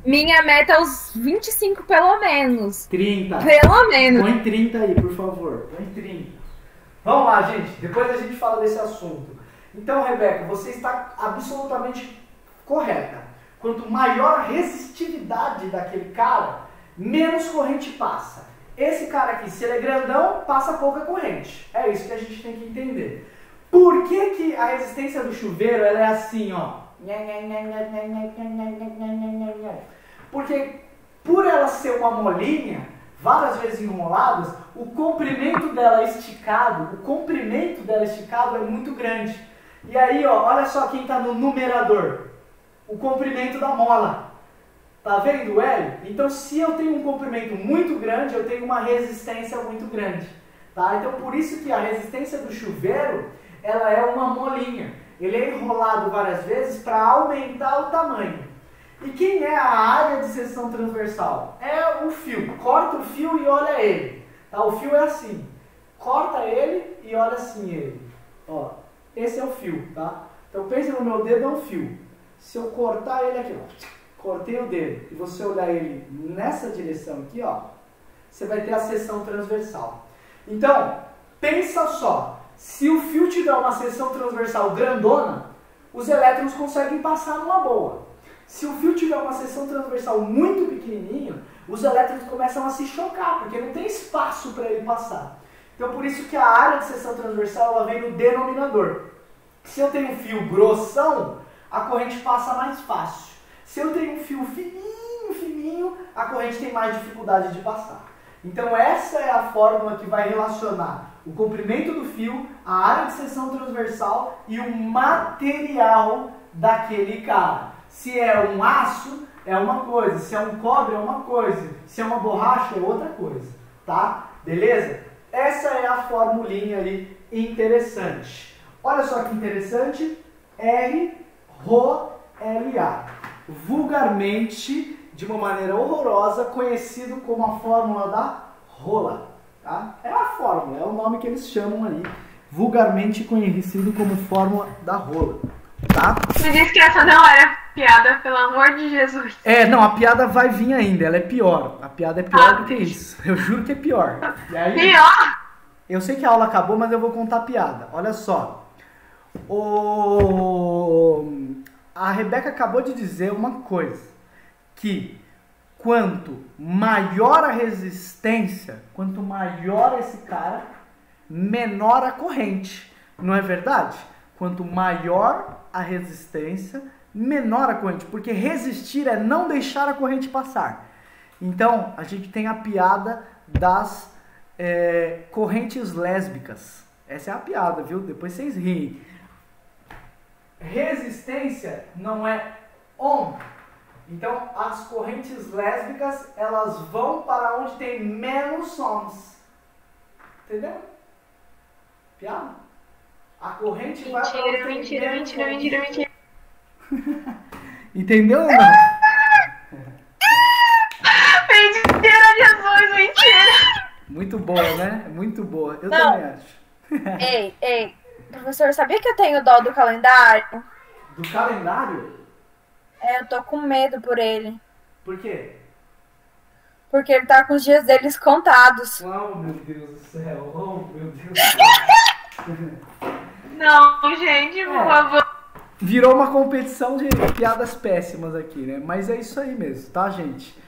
Minha meta é os 25, pelo menos. 30. Pelo menos. Põe 30 aí, por favor. Põe 30. Vamos lá, gente. Depois a gente fala desse assunto. Então, Rebeca, você está absolutamente correta. Quanto maior a resistividade daquele cara, menos corrente passa. Esse cara aqui, se ele é grandão, passa pouca corrente. É isso que a gente tem que entender. Por que a resistência do chuveiro ela é assim, ó? Porque por ela ser uma molinha, várias vezes enroladas, o comprimento dela esticado é muito grande. E aí, ó, olha só quem está no numerador. O comprimento da mola. Tá vendo o L? Então, se eu tenho um comprimento muito grande, eu tenho uma resistência muito grande. Tá? Então, por isso que a resistência do chuveiro, ela é uma molinha. Ele é enrolado várias vezes para aumentar o tamanho. E quem é a área de seção transversal? É o fio. Corta o fio e olha ele. Tá? O fio é assim. Corta ele e olha assim ele. Ó, esse é o fio. Tá? Então pense no meu dedo, é um fio. Se eu cortar ele aqui, ó, cortei o dedo, e você olhar ele nessa direção aqui, ó, você vai ter a seção transversal. Então, pensa só. Se o fio tiver uma seção transversal grandona, os elétrons conseguem passar numa boa. Se o fio tiver uma seção transversal muito pequenininho, os elétrons começam a se chocar, porque não tem espaço para ele passar. Então, por isso que a área de seção transversal ela vem no denominador. Se eu tenho um fio grossão, a corrente passa mais fácil. Se eu tenho um fio fininho, a corrente tem mais dificuldade de passar. Então, essa é a fórmula que vai relacionar o comprimento do fio, a área de seção transversal e o material daquele cara. Se é um aço, é uma coisa. Se é um cobre, é uma coisa. Se é uma borracha, é outra coisa. Tá? Beleza? Essa é a formulinha aí interessante. Olha só que interessante. R-Rho-L-A. Vulgarmente, de uma maneira horrorosa, conhecido como a fórmula da rola. Tá? É a fórmula, é o nome que eles chamam aí, vulgarmente conhecido como fórmula da rola. Tá? Me disse que essa não era piada, pelo amor de Jesus. Não, a piada vai vir ainda, ela é pior. A piada é pior do que isso. Eu juro que é pior. E aí, pior? Eu sei que a aula acabou, mas eu vou contar a piada. Olha só. A Rebeca acabou de dizer uma coisa. Que quanto maior a resistência, quanto maior esse cara, menor a corrente. Não é verdade? Quanto maior a resistência, menor a corrente, porque resistir é não deixar a corrente passar. Então, a gente tem a piada das correntes lésbicas. Essa é a piada, viu? Depois vocês riem. Resistência não é ohm. Então, as correntes lésbicas, elas vão para onde tem menos ohms. Entendeu? Piada? A corrente vai para onde tem menos ohms. Mentira. Entendeu ou não? Mentira, Jesus, mentira. Muito boa, né? Muito boa. Eu Não. também acho. Ei, professor, sabia que eu tenho dó do calendário? Do calendário? Eu tô com medo por ele. Por quê? Porque ele tá com os dias deles contados. Oh, meu Deus do céu. Oh, meu Deus do céu. Não, gente, por favor. Virou uma competição de piadas péssimas aqui, né? Mas é isso aí mesmo, tá, gente?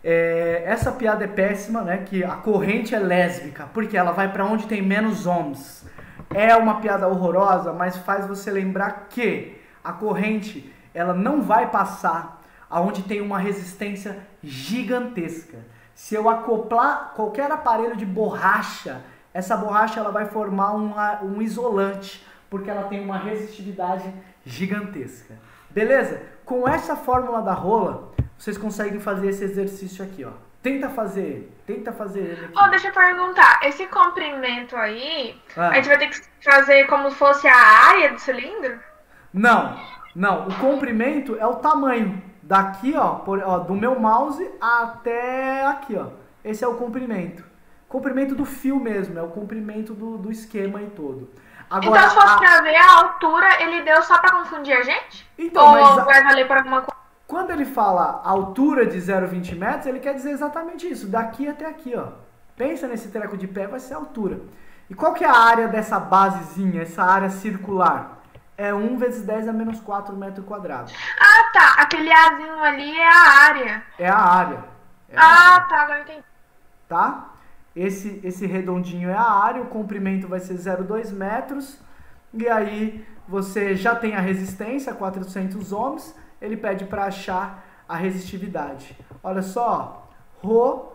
Essa piada é péssima, né? Que a corrente é lésbica, porque ela vai para onde tem menos ohms. É uma piada horrorosa, mas faz você lembrar que a corrente, ela não vai passar aonde tem uma resistência gigantesca. Se eu acoplar qualquer aparelho de borracha, essa borracha ela vai formar um isolante, porque ela tem uma resistividade gigantesca. Beleza? Com essa fórmula da rola, vocês conseguem fazer esse exercício aqui, ó. Tenta fazer ele aqui. Oh, deixa eu perguntar, esse comprimento aí, a gente vai ter que fazer como se fosse a área do cilindro? Não. O comprimento é o tamanho. Daqui, ó, do meu mouse até aqui, ó. Esse é o comprimento. Comprimento do fio mesmo, é o comprimento do esquema aí todo. Agora, então, se fosse pra ver a altura, ele deu só pra confundir a gente? Então, ou vai valer pra alguma coisa? Quando ele fala altura de 0,20 metros, ele quer dizer exatamente isso, daqui até aqui, ó. Pensa nesse treco de pé, vai ser a altura. E qual que é a área dessa basezinha, essa área circular? É 1 vezes 10 a menos 4 metros quadrados. Ah, tá. Aquele Azinho ali é a área. É a área. Tá, agora eu entendi. Tá? Esse redondinho é a área, o comprimento vai ser 0,2 metros. E aí você já tem a resistência, 400 ohms. Ele pede para achar a resistividade. Olha só, Rho,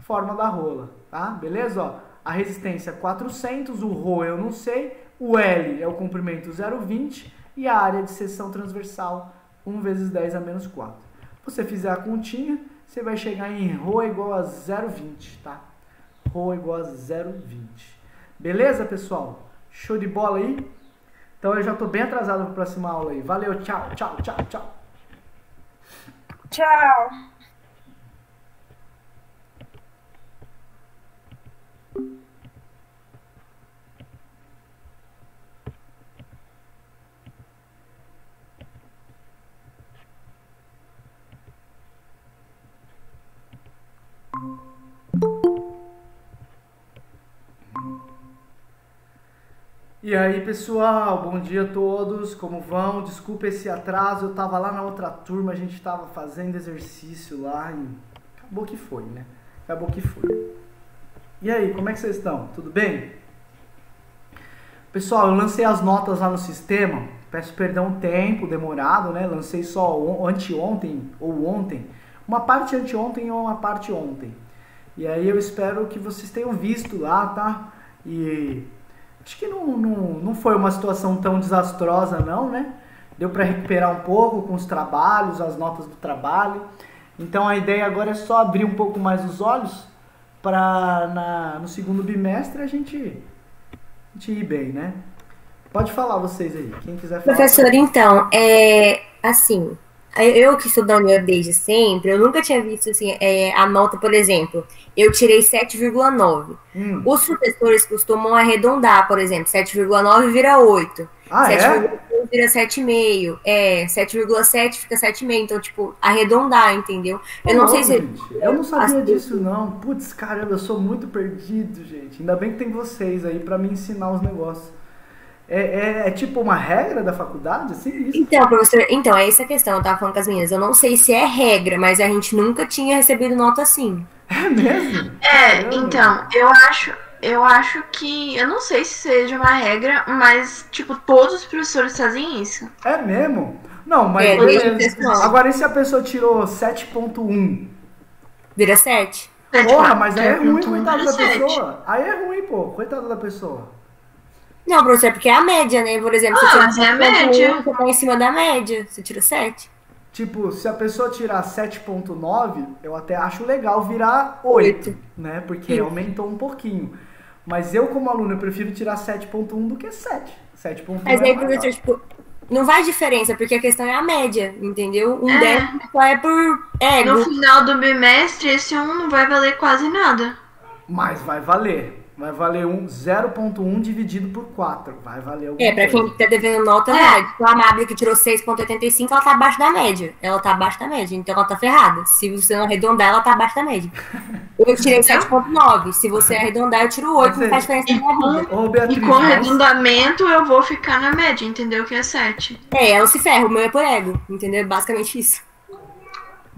forma da rola, tá? Beleza? Ó, a resistência 400, o Rho eu não sei, o L é o comprimento 0,20 e a área de seção transversal 1 vezes 10 a menos 4. Se você fizer a continha, você vai chegar em Rho igual a 0,20, tá? Rho igual a 0,20. Beleza, pessoal? Show de bola aí? Então eu já tô bem atrasado para a próxima aula aí. Valeu, tchau. Tchau. E aí, pessoal, bom dia a todos, como vão? Desculpa esse atraso, eu tava lá na outra turma, a gente tava fazendo exercício lá e acabou que foi, né? E aí, como é que vocês estão? Tudo bem? Pessoal, eu lancei as notas lá no sistema, peço perdão o tempo demorado, né? Lancei só anteontem ou ontem, uma parte anteontem ou uma parte ontem. E aí eu espero que vocês tenham visto lá, tá? E acho que não foi uma situação tão desastrosa não, né? Deu para recuperar um pouco com os trabalhos, as notas do trabalho. Então a ideia agora é só abrir um pouco mais os olhos para no segundo bimestre a gente ir bem, né? Pode falar vocês aí, quem quiser falar. Professor, então, assim, eu que estudo na União desde sempre, eu nunca tinha visto assim, a nota, por exemplo, eu tirei 7,9. Os professores costumam arredondar, por exemplo, 7,9 vira 8. 7,1 vira 7,5. 7,7 fica 7,5. Então, tipo, arredondar, entendeu? Eu não sei se... Gente, eu não sabia disso, não. Putz, caramba, eu sou muito perdido, gente. Ainda bem que tem vocês aí pra me ensinar os negócios. É tipo uma regra da faculdade, assim, isso? Então, professor, é essa a questão, eu tava falando com as meninas. Eu não sei se é regra, mas a gente nunca tinha recebido nota assim. É mesmo? Então, eu acho... Eu acho que. Eu não sei se seja uma regra, mas, tipo, todos os professores fazem isso. É mesmo? Não, mas desde o beleza. sexto ano. Agora, e se a pessoa tirou 7.1? Vira 7. Porra, mas aí é ruim, 7.1 coitado da vira 7. pessoa. Aí é ruim, pô. Coitado da pessoa. Não, professor, porque é a média, né? Por exemplo, você tira mas é a média. você tá em cima da média. Você tira 7. Tipo, se a pessoa tirar 7.9, eu até acho legal virar 8, né? Porque Isso. aumentou um pouquinho. Mas eu, como aluno, eu prefiro tirar 7.1 do que 7. 7.1 Mas é aí, maior. professor, tipo, não vai diferença, porque a questão é a média, entendeu? Um 10 só é por No ego. final do bimestre, esse 1 não vai valer quase nada. Mas vai valer. Vai valer 0.1 dividido por 4. Vai valer alguma É, pra coisa. quem tá devendo nota, vai. Tipo, a Mabel que tirou 6,85, ela tá abaixo da média. Ela tá abaixo da média, então ela tá ferrada. Se você não arredondar, ela tá abaixo da média. Eu tirei 7,9. Se você arredondar, eu tiro 8, não faz diferença na minha vida. Ô, Beatriz, E com arredondamento, eu vou ficar na média, entendeu? Que é 7. É, ela se ferra, o meu é por ego, entendeu? É basicamente isso.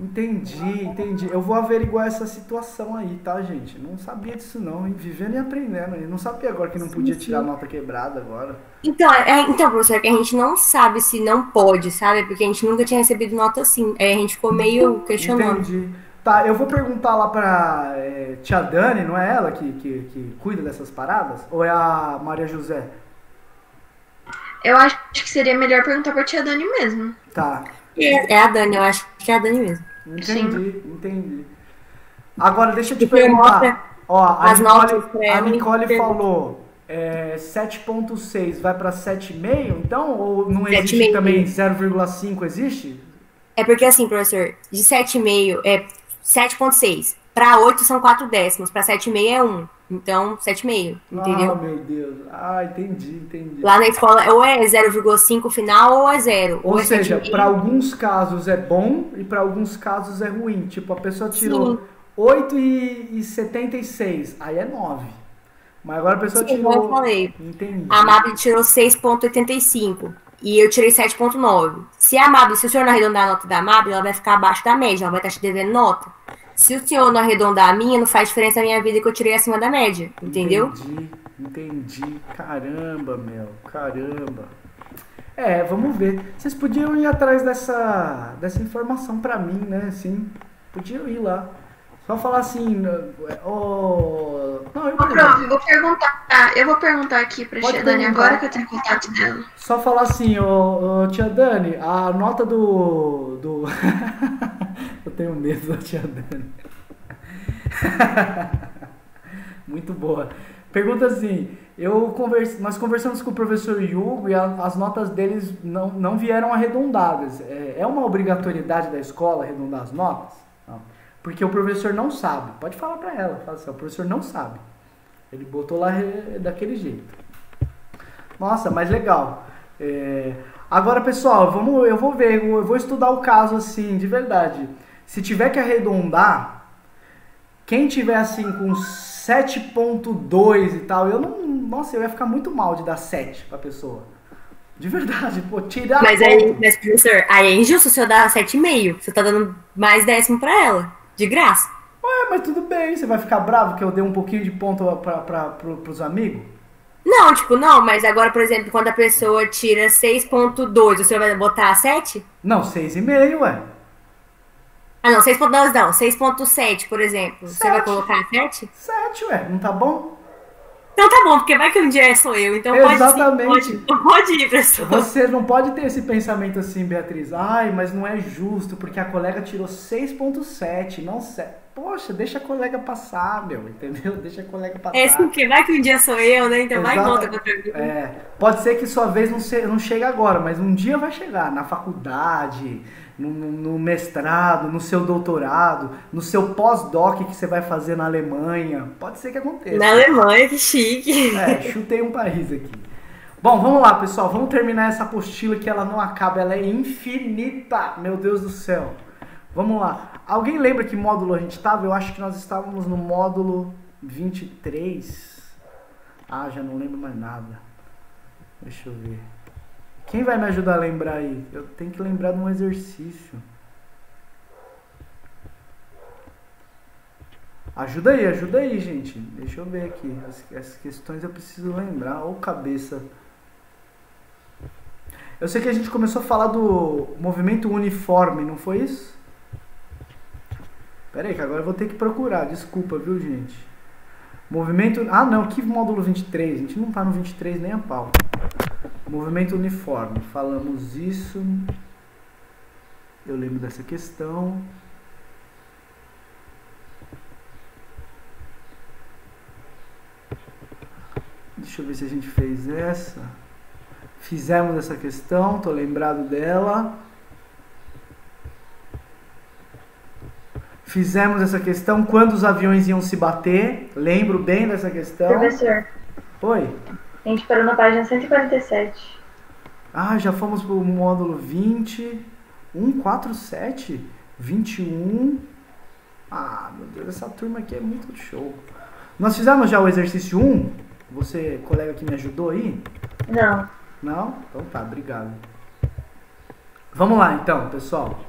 Entendi. Eu vou averiguar essa situação aí, tá, gente? Não sabia disso não, hein? Vivendo e aprendendo. Eu não sabia agora que não podia tirar nota quebrada agora. Então, professor, é que a gente não sabe se não pode, sabe? Porque a gente nunca tinha recebido nota assim. Aí a gente ficou meio questionando. Entendi. Tá, eu vou perguntar lá pra tia Dani, não é ela que cuida dessas paradas? Ou é a Maria José? Eu acho que seria melhor perguntar pra tia Dani mesmo. Tá, É a Dani, eu acho que é a Dani mesmo. entendi. Agora, deixa eu te Porque mostra perguntar. Ó, a as notas pra a ela e Nicole pergunta. falou 7.6 vai pra 7,5, então? Ou não existe 7,5. também 0,5 existe? É porque assim, professor, de 7,5 é 7,6. Pra 8 são 4 décimos, pra 7,5 é 1. Então, 7,5, entendeu? Ah, meu Deus. Ah, entendi. Lá na escola, ou é 0,5 final, ou é 0. Ou é seja, 7,5. para alguns casos é bom e para alguns casos é ruim. Tipo, a pessoa tirou Sim. 8,76, aí é 9. Mas agora a pessoa Sim, tirou... como eu falei. Entendi. A Mabel tirou 6,85 e eu tirei 7,9. Se o senhor não arredondar a nota da Mabel, ela vai ficar abaixo da média, ela vai estar te devendo nota. Se o senhor não arredondar a minha, não faz diferença na minha vida que eu tirei acima da média, entendeu? Entendi. Caramba. Vamos ver. Vocês podiam ir atrás dessa informação pra mim, né? Assim, podiam ir lá. Só falar assim... Não, Eu vou perguntar aqui pra Pode tia Dani perguntar. agora que eu tenho contato dela. Só falar assim, tia Dani, a nota do... Eu tenho medo da tia Dani. Muito boa. Pergunta assim, nós conversamos com o professor Hugo e as notas deles não vieram arredondadas. É uma obrigatoriedade da escola arredondar as notas? Não. Porque o professor não sabe. Pode falar pra ela. Fala assim, o professor não sabe. Ele botou lá daquele jeito. Nossa, mas legal. Agora, pessoal, eu vou ver, eu vou estudar o caso assim, de verdade. Se tiver que arredondar, quem tiver assim com 7.2 e tal, nossa, eu ia ficar muito mal de dar 7 pra pessoa. De verdade, pô, tirar... Mas professor, aí é injusto o senhor dar 7,5. Você tá dando mais décimo pra ela, de graça. Ué, mas tudo bem, você vai ficar bravo que eu dei um pouquinho de ponto pros amigos? Não, mas agora, por exemplo, quando a pessoa tira 6,2, o senhor vai botar 7? Não, 6,5, ué. Ah, não, 6,2 não, 6,7, por exemplo. Você vai colocar 7? 7, ué, não tá bom? Então tá bom, porque vai que um dia sou eu, então Exatamente. pode ir, professor. Você não pode ter esse pensamento assim, Beatriz. Ai, mas não é justo, porque a colega tirou 6.7, não 7. Poxa, deixa a colega passar, meu, entendeu? Deixa a colega passar. É assim, porque vai que um dia sou eu, né? Então vai e volta pra mim. Pode ser que sua vez não chegue agora, mas um dia vai chegar. Na faculdade, no mestrado, no seu doutorado, no seu pós-doc que você vai fazer na Alemanha. Pode ser que aconteça. Na Alemanha, que chique. Chutei um país aqui. Bom, vamos lá, pessoal. Vamos terminar essa apostila que ela não acaba. Ela é infinita. Meu Deus do céu. Vamos lá. Alguém lembra que módulo a gente estava? Eu acho que nós estávamos no módulo 23. Ah, já não lembro mais nada. Deixa eu ver. Quem vai me ajudar a lembrar aí? Eu tenho que lembrar de um exercício. Ajuda aí, gente. Deixa eu ver aqui. Essas questões eu preciso lembrar. Ô, cabeça. Eu sei que a gente começou a falar do movimento uniforme, não foi isso? Pera aí, que agora eu vou ter que procurar. Desculpa, viu, gente? Movimento... Ah, não. Que módulo 23? A gente não tá no 23 nem a pau. Movimento uniforme. Falamos isso. Eu lembro dessa questão. Deixa eu ver se a gente fez essa. Fizemos essa questão, tô lembrado dela. Fizemos essa questão quando os aviões iam se bater. Lembro bem dessa questão. Professor, Oi. a gente parou na página 147. Ah, já fomos pro módulo 20. 147? 21. Ah, meu Deus, essa turma aqui é muito show. Nós fizemos já o exercício 1? Você, colega que me ajudou aí? Não. Não? Então tá, obrigado. Vamos lá então, pessoal.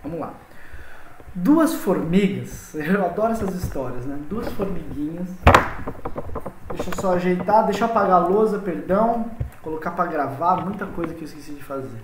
Vamos lá. Duas formigas, eu adoro essas histórias, né? Duas formiguinhas. Deixa eu só ajeitar, deixa eu apagar a lousa, perdão. Colocar pra gravar, muita coisa que eu esqueci de fazer.